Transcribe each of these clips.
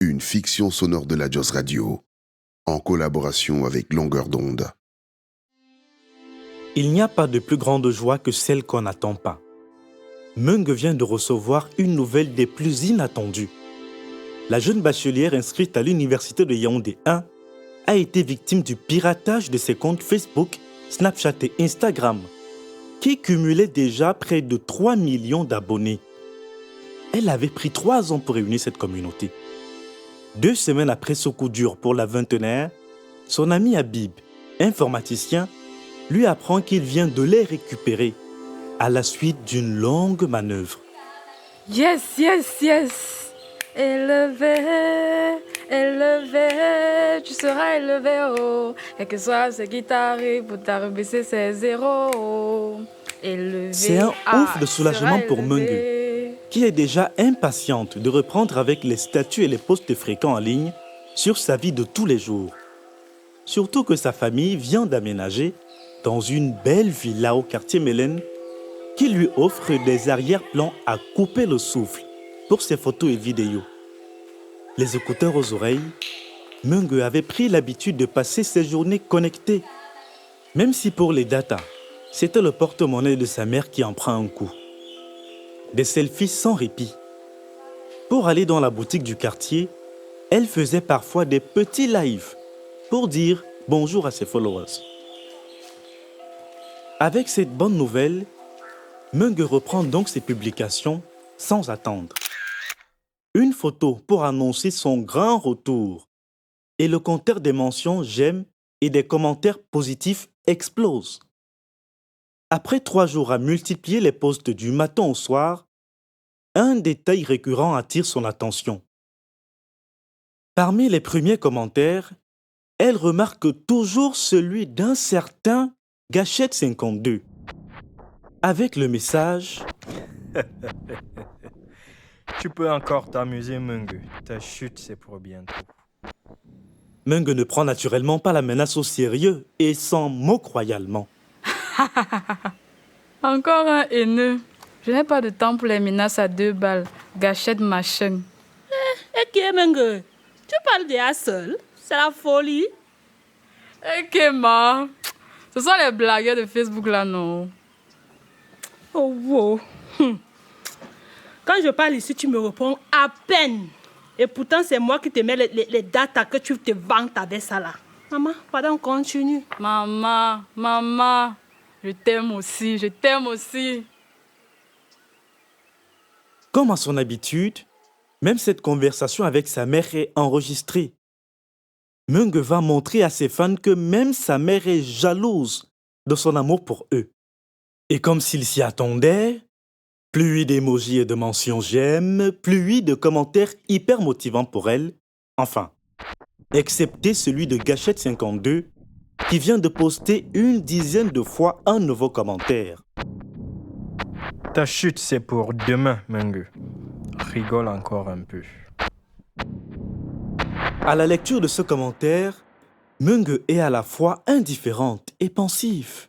une fiction sonore de la Joss Radio, en collaboration avec Longueur d'onde. Il n'y a pas de plus grande joie que celle qu'on n'attend pas. Meung vient de recevoir une nouvelle des plus inattendues. La jeune bachelière inscrite à l'université de Yaoundé 1 a été victime du piratage de ses comptes Facebook, Snapchat et Instagram, qui cumulaient déjà près de 3 millions d'abonnés. Elle avait pris 3 ans pour réunir cette communauté. 2 semaines après ce coup dur pour la vingtenaire, son ami Habib, informaticien, lui apprend qu'il vient de les récupérer à la suite d'une longue manœuvre. Yes. Élevé, tu seras élevé, oh. Et que soit ce qui t'arrive, pour t'arrabaisser ses zéros. Élevé, c'est un ouf de soulagement pour Meung, qui est déjà impatiente de reprendre avec les statuts et les posts fréquents en ligne sur sa vie de tous les jours. Surtout que sa famille vient d'aménager dans une belle villa au quartier Mélène qui lui offre des arrière-plans à couper le souffle pour ses photos et vidéos. Les écouteurs aux oreilles, Meung avait pris l'habitude de passer ses journées connectées, même si pour les datas, c'était le porte-monnaie de sa mère qui en prend un coup. Des selfies sans répit. Pour aller dans la boutique du quartier, elle faisait parfois des petits lives pour dire bonjour à ses followers. Avec cette bonne nouvelle, Meung reprend donc ses publications sans attendre. Une photo pour annoncer son grand retour. Et le compteur des mentions j'aime et des commentaires positifs explose. Après 3 jours à multiplier les posts du matin au soir, un détail récurrent attire son attention. Parmi les premiers commentaires, elle remarque toujours celui d'un certain Gachette52, avec le message « Tu peux encore t'amuser, Meung. Ta chute, c'est pour bientôt. » Meung ne prend naturellement pas la menace au sérieux et s'en moque royalement. Encore un haineux. Je n'ai pas de temps pour les menaces à 2 balles. Gâchette machin. Ok, Meung, tu parles déjà seul. C'est la folie. Ok, ma. Ce sont les blagueurs de Facebook là, non? Oh, wow. Quand je parle ici, tu me réponds à peine. Et pourtant, c'est moi qui te mets les datas que tu te vantes avec ça là. Maman, pardon, on continue. Maman, je t'aime aussi. Comme à son habitude, même cette conversation avec sa mère est enregistrée. Meung va montrer à ses fans que même sa mère est jalouse de son amour pour eux. Et comme s'il s'y attendait, pluie d'émojis et de mentions j'aime, pluie de commentaires hyper motivants pour elle, enfin, excepté celui de Gachette52, qui vient de poster une dizaine de fois un nouveau commentaire. Ta chute, c'est pour demain, Meung. Rigole encore un peu. À la lecture de ce commentaire, Meung est à la fois indifférente et pensive.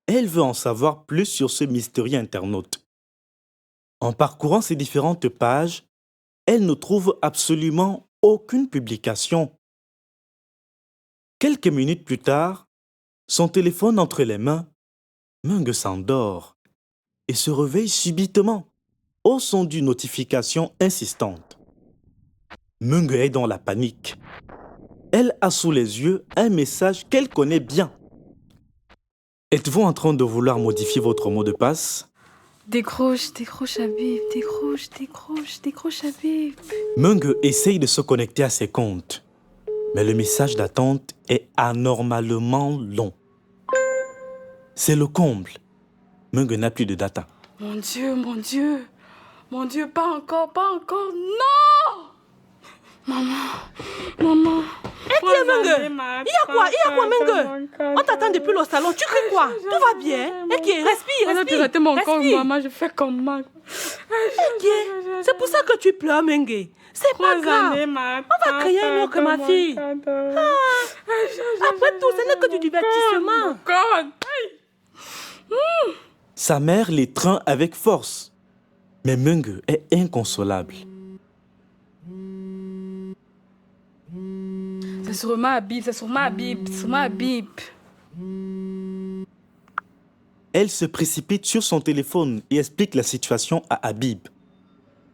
Elle veut en savoir plus sur ce mystérieux internaute. En parcourant ces différentes pages, elle ne trouve absolument aucune publication. Quelques minutes plus tard, son téléphone entre les mains, Meung s'endort et se réveille subitement au son d'une notification insistante. Meung est dans la panique. Elle a sous les yeux un message qu'elle connaît bien. Êtes-vous en train de vouloir modifier votre mot de passe? Décroche, Habib. Décroche, Habib. Meung essaye de se connecter à ses comptes, mais le message d'attente est anormalement long. C'est le comble. Meung n'a plus de data. Mon Dieu, pas encore, non! Maman. Eh, qui est Meung? Il y a quoi, Meung? On t'attend depuis le salon, tu cries quoi? Tout va bien? Eh, qui est? Respire. On a piraté mon corps, maman, je fais comment? Eh, qui est? C'est pour ça que tu pleures, Meung. C'est pas grave. On va créer un autre, ma fille. Après tout, ce n'est que du divertissement. Sa mère l'étreint avec force, mais Meung est inconsolable. C'est sûrement Habib, c'est sûrement Habib, c'est sûrement Habib. Elle se précipite sur son téléphone et explique la situation à Habib.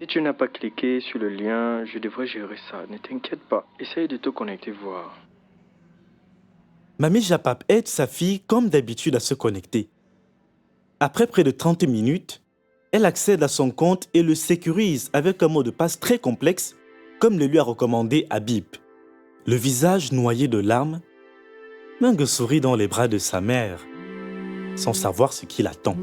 Si tu n'as pas cliqué sur le lien, je devrais gérer ça. Ne t'inquiète pas. Essaye de te connecter, voir. Mamie Japap aide sa fille comme d'habitude à se connecter. Après près de 30 minutes, elle accède à son compte et le sécurise avec un mot de passe très complexe, comme le lui a recommandé Habib. Le visage noyé de larmes, Meng sourit dans les bras de sa mère, sans savoir ce qui l'attend.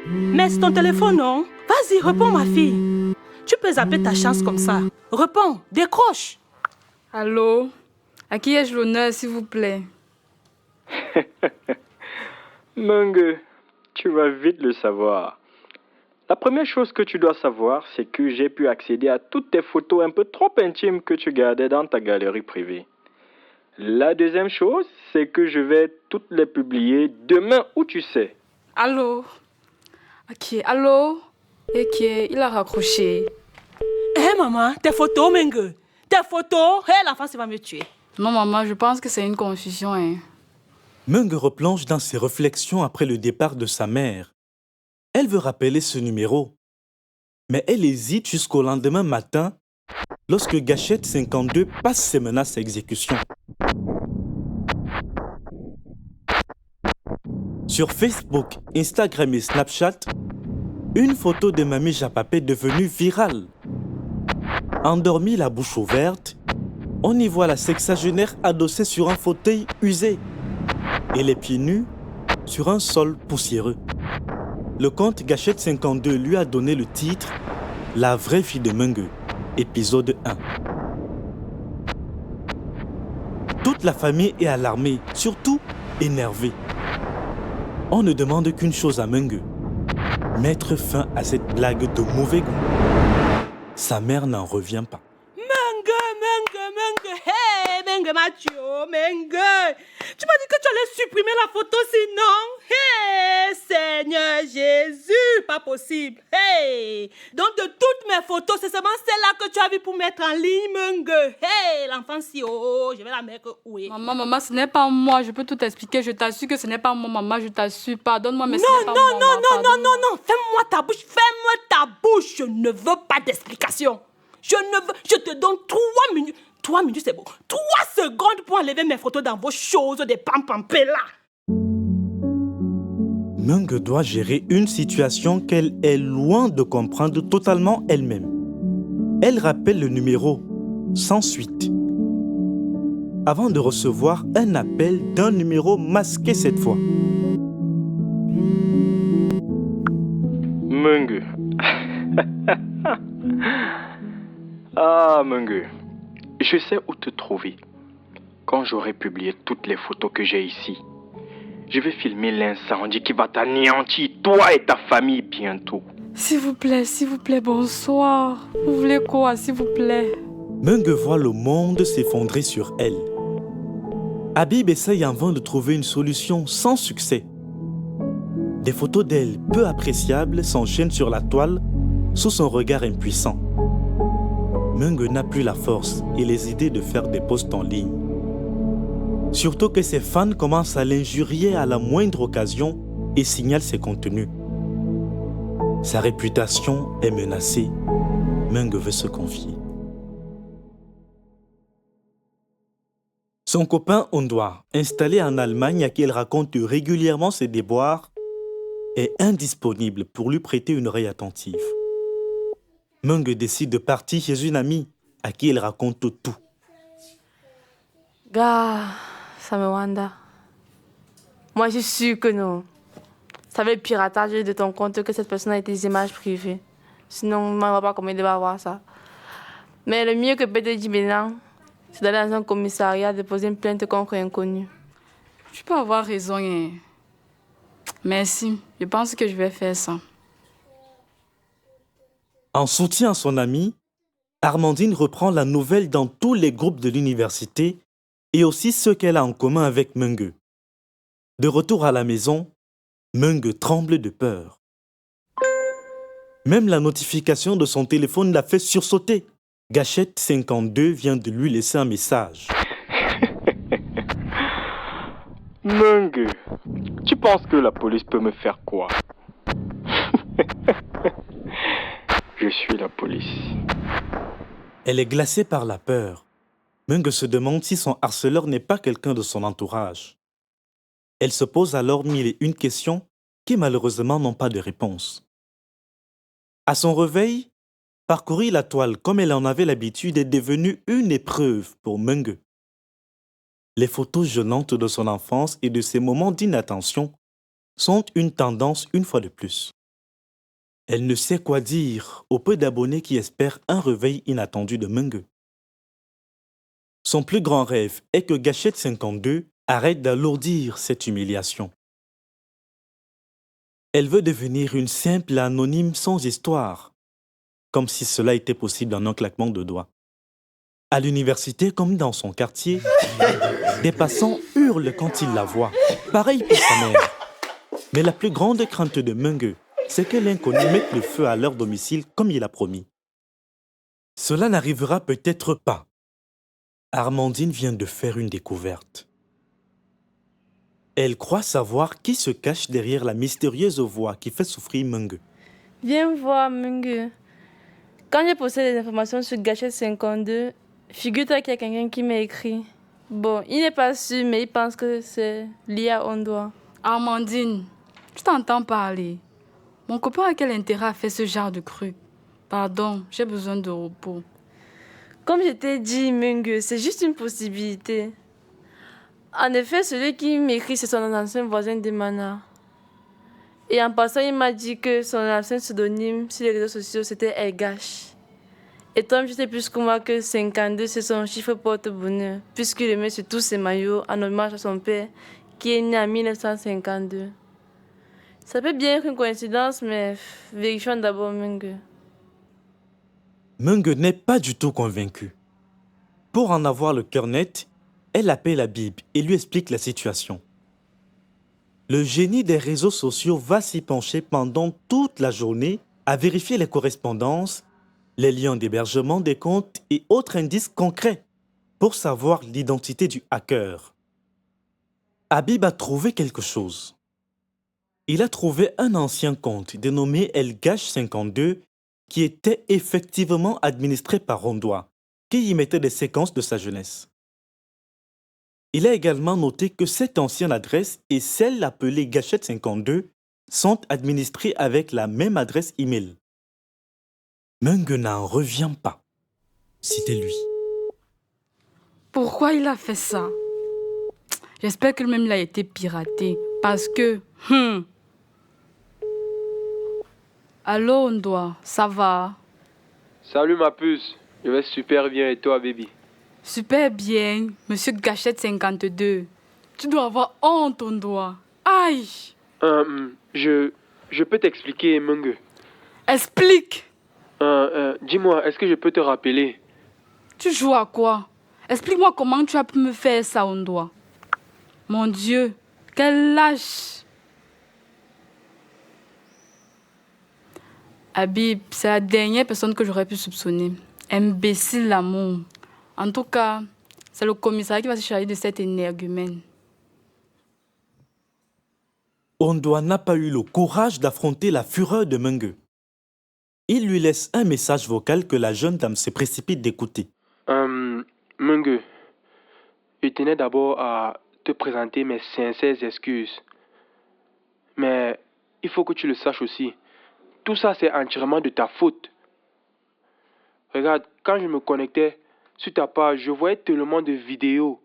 Mais c'est ton téléphone, non? Vas-y, réponds, ma fille. Tu peux zapper ta chance comme ça. Réponds, décroche. Allô? À qui ai-je l'honneur, s'il vous plaît? Meng, tu vas vite le savoir. La première chose que tu dois savoir, c'est que j'ai pu accéder à toutes tes photos un peu trop intimes que tu gardais dans ta galerie privée. La deuxième chose, c'est que je vais toutes les publier demain où tu sais. Allô? Ok, allô? Ok, il a raccroché. Hé, maman, tes photos, Meng. Tes photos. Hé, l'enfant, ça va me tuer. Non, maman, je pense que c'est une confusion, hein. Meng replonge dans ses réflexions après le départ de sa mère. Elle veut rappeler ce numéro, mais elle hésite jusqu'au lendemain matin lorsque Gâchette 52 passe ses menaces à exécution. Sur Facebook, Instagram et Snapchat, une photo de Mamie Japap est devenue virale. Endormie la bouche ouverte, on y voit la sexagénaire adossée sur un fauteuil usé et les pieds nus sur un sol poussiéreux. Le compte Gâchette 52 lui a donné le titre « La vraie fille de Meng », épisode 1. Toute la famille est alarmée, surtout énervée. On ne demande qu'une chose à Meng, mettre fin à cette blague de mauvais goût. Sa mère n'en revient pas. Meng, hé, Meng Mathieu, Meng. Tu m'as dit que tu allais supprimer la photo sinon. Hé, Seigneur Jésus, pas possible. Hé, donc de toutes mes photos, c'est seulement celle-là que tu as vu pour mettre en ligne, Meng. Hé, l'enfant si oh, je vais la mettre où est. Maman, ce n'est pas moi, je peux tout expliquer, je t'assure que ce n'est pas moi, maman, je t'assure, pardonne-moi, mais ce n'est pas moi. Non, ferme-moi ta bouche, je ne veux pas d'explication. Je te donne 3 minutes. 3 minutes, c'est bon. 3 secondes pour enlever mes photos dans vos choses des pampampés là. Meng doit gérer une situation qu'elle est loin de comprendre totalement elle-même. Elle rappelle le numéro sans suite, avant de recevoir un appel d'un numéro masqué cette fois. Meng. Ah, Meng. Je sais où te trouver. Quand j'aurai publié toutes les photos que j'ai ici, je vais filmer l'incendie qui va t'anéantir, toi et ta famille, bientôt. S'il vous plaît, bonsoir. Vous voulez quoi, s'il vous plaît? Meng voit le monde s'effondrer sur elle. Habib essaye en vain de trouver une solution sans succès. Des photos d'elle peu appréciables s'enchaînent sur la toile sous son regard impuissant. Meng n'a plus la force et les idées de faire des posts en ligne. Surtout que ses fans commencent à l'injurier à la moindre occasion et signalent ses contenus. Sa réputation est menacée. Meng veut se confier. Son copain Ondwa, installé en Allemagne à qui elle raconte régulièrement ses déboires, est indisponible pour lui prêter une oreille attentive. Meng décide de partir chez une amie à qui elle raconte tout. Gars, ça me wanda. Moi, je suis sûre que non. Ça va être piratage de ton compte que cette personne a des images privées. Sinon, on ne va pas comment il va voir ça. Mais le mieux que peut-être dire maintenant, c'est d'aller dans un commissariat déposer une plainte contre un inconnu. Tu peux avoir raison, hein. Merci, je pense que je vais faire ça. En soutien à son amie, Armandine reprend la nouvelle dans tous les groupes de l'université et aussi ceux qu'elle a en commun avec Meng. De retour à la maison, Meng tremble de peur. Même la notification de son téléphone l'a fait sursauter. Gâchette 52 vient de lui laisser un message. Mung, tu penses que la police peut me faire quoi? Je suis la police. Elle est glacée par la peur. Mung se demande si son harceleur n'est pas quelqu'un de son entourage. Elle se pose alors mille et une questions qui malheureusement n'ont pas de réponse. À son réveil, parcourir la toile comme elle en avait l'habitude est devenu une épreuve pour Mung. Les photos gênantes de son enfance et de ses moments d'inattention sont une tendance une fois de plus. Elle ne sait quoi dire au peu d'abonnés qui espèrent un réveil inattendu de Mung. Son plus grand rêve est que Gâchette 52 arrête d'alourdir cette humiliation. Elle veut devenir une simple anonyme sans histoire, comme si cela était possible en un claquement de doigts. À l'université comme dans son quartier, des passants hurlent quand ils la voient, pareil pour sa mère. Mais la plus grande crainte de Mung, c'est que l'inconnu mette le feu à leur domicile comme il a promis. Cela n'arrivera peut-être pas. Armandine vient de faire une découverte. Elle croit savoir qui se cache derrière la mystérieuse voix qui fait souffrir Mung. Viens voir, Mung. Quand j'ai posté des informations sur Gâchette 52, figure-toi qu'il y a quelqu'un qui m'a écrit. Bon, il n'est pas sûr, mais il pense que c'est lié à Ondoa. Armandine, tu t'entends parler. Mon copain a quel intérêt à faire ce genre de truc? Pardon, j'ai besoin de repos. Comme je t'ai dit, Mung, c'est juste une possibilité. En effet, celui qui m'écrit, c'est son ancien voisin de Mana. Et en passant, il m'a dit que son ancien pseudonyme sur les réseaux sociaux, c'était Elgash. Et Tom, je sais plus que moi que 52, c'est son chiffre porte-bonheur, puisqu'il le met sur tous ses maillots en hommage à son père, qui est né en 1952. Ça peut bien être une coïncidence, mais vérifions d'abord, Mung. Mung n'est pas du tout convaincu. Pour en avoir le cœur net, elle appelle Habib et lui explique la situation. Le génie des réseaux sociaux va s'y pencher pendant toute la journée à vérifier les correspondances, les liens d'hébergement des comptes et autres indices concrets pour savoir l'identité du hacker. Habib a trouvé quelque chose. Il a trouvé un ancien compte dénommé Elgash52 qui était effectivement administré par Ondoa, qui y mettait des séquences de sa jeunesse. Il a également noté que cette ancienne adresse et celle appelée Gâchette 52 sont administrées avec la même adresse email. Mung n'en revient pas. C'était lui. Pourquoi il a fait ça? J'espère que lui-même il a été piraté. Parce que... Allô, Ondoa, ça va? Salut ma puce, je vais super bien et toi baby? Super bien, monsieur Gâchette 52. Tu dois avoir honte, Ondoa. Aïe! Je peux t'expliquer, Mung. Explique! Dis-moi, est-ce que je peux te rappeler? Tu joues à quoi? Explique-moi comment tu as pu me faire ça, Ondoa. Mon Dieu, quel lâche! Habib, c'est la dernière personne que j'aurais pu soupçonner. Imbécile l'amour. En tout cas, c'est le commissariat qui va se charger de cet énergumène. Ondoa n'a pas eu le courage d'affronter la fureur de Mung. Il lui laisse un message vocal que la jeune dame se précipite d'écouter. Mung, je tenais d'abord à te présenter mes sincères excuses. Mais il faut que tu le saches aussi. Tout ça, c'est entièrement de ta faute. Regarde, quand je me connectais sur ta page, je voyais tellement de vidéos,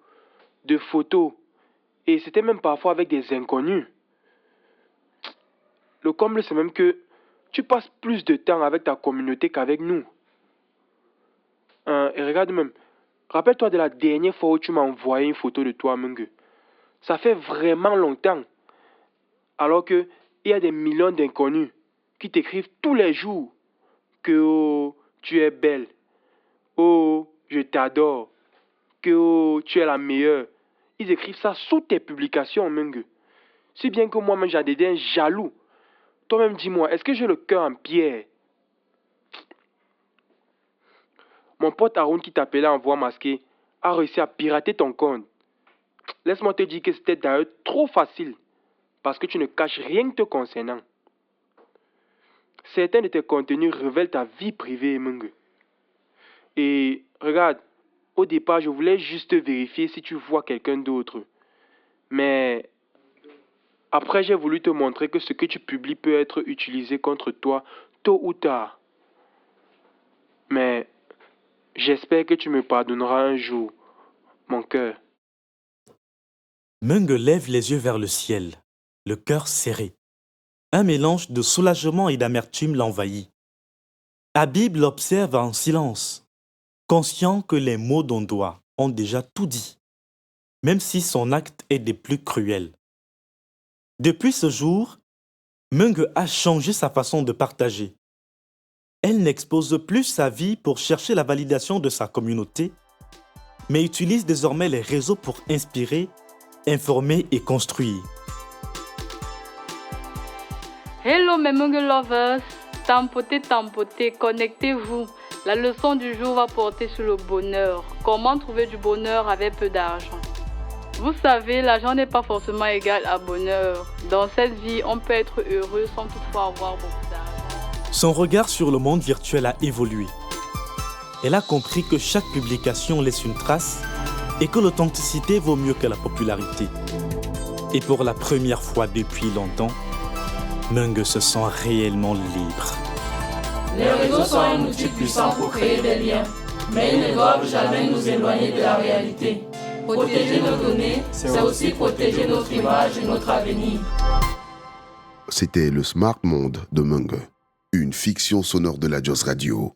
de photos, et c'était même parfois avec des inconnus. Le comble, c'est même que tu passes plus de temps avec ta communauté qu'avec nous. Et regarde même, rappelle-toi de la dernière fois où tu m'as envoyé une photo de toi, Mung. Ça fait vraiment longtemps. Alors que il y a des millions d'inconnus qui t'écrivent tous les jours que oh, tu es belle, oh, je t'adore, que oh, tu es la meilleure. Ils écrivent ça sous tes publications, Mung. Si bien que moi-même j'en deviens jaloux. Toi-même dis-moi, est-ce que j'ai le cœur en pierre? mon pote Haroun qui t'appelait en voix masquée a réussi à pirater ton compte. Laisse-moi te dire que c'était d'ailleurs trop facile parce que tu ne caches rien te concernant. Certains de tes contenus révèlent ta vie privée, Menge. Et regarde, au départ, je voulais juste vérifier si tu vois quelqu'un d'autre. Mais après, j'ai voulu te montrer que ce que tu publies peut être utilisé contre toi tôt ou tard. Mais j'espère que tu me pardonneras un jour, mon cœur. Menge lève les yeux vers le ciel, le cœur serré. Un mélange de soulagement et d'amertume l'envahit. Habib l'observe en silence, conscient que les mots d'Ondoa ont déjà tout dit, même si son acte est des plus cruels. Depuis ce jour, Menge a changé sa façon de partager. Elle n'expose plus sa vie pour chercher la validation de sa communauté, mais utilise désormais les réseaux pour inspirer, informer et construire. Hello mes Menge lovers, tampotez, connectez-vous. La leçon du jour va porter sur le bonheur. Comment trouver du bonheur avec peu d'argent. Vous savez, l'argent n'est pas forcément égal à bonheur. Dans cette vie, on peut être heureux sans toutefois avoir beaucoup d'argent. Son regard sur le monde virtuel a évolué. Elle a compris que chaque publication laisse une trace et que l'authenticité vaut mieux que la popularité. Et pour la première fois depuis longtemps, Menge se sent réellement libre. Les réseaux sont un outil puissant pour créer des liens, mais ils ne doivent jamais nous éloigner de la réalité. Protéger nos données, c'est aussi protéger notre image et notre avenir. C'était le Smart Monde de Menge, une fiction sonore de la Jos Radio.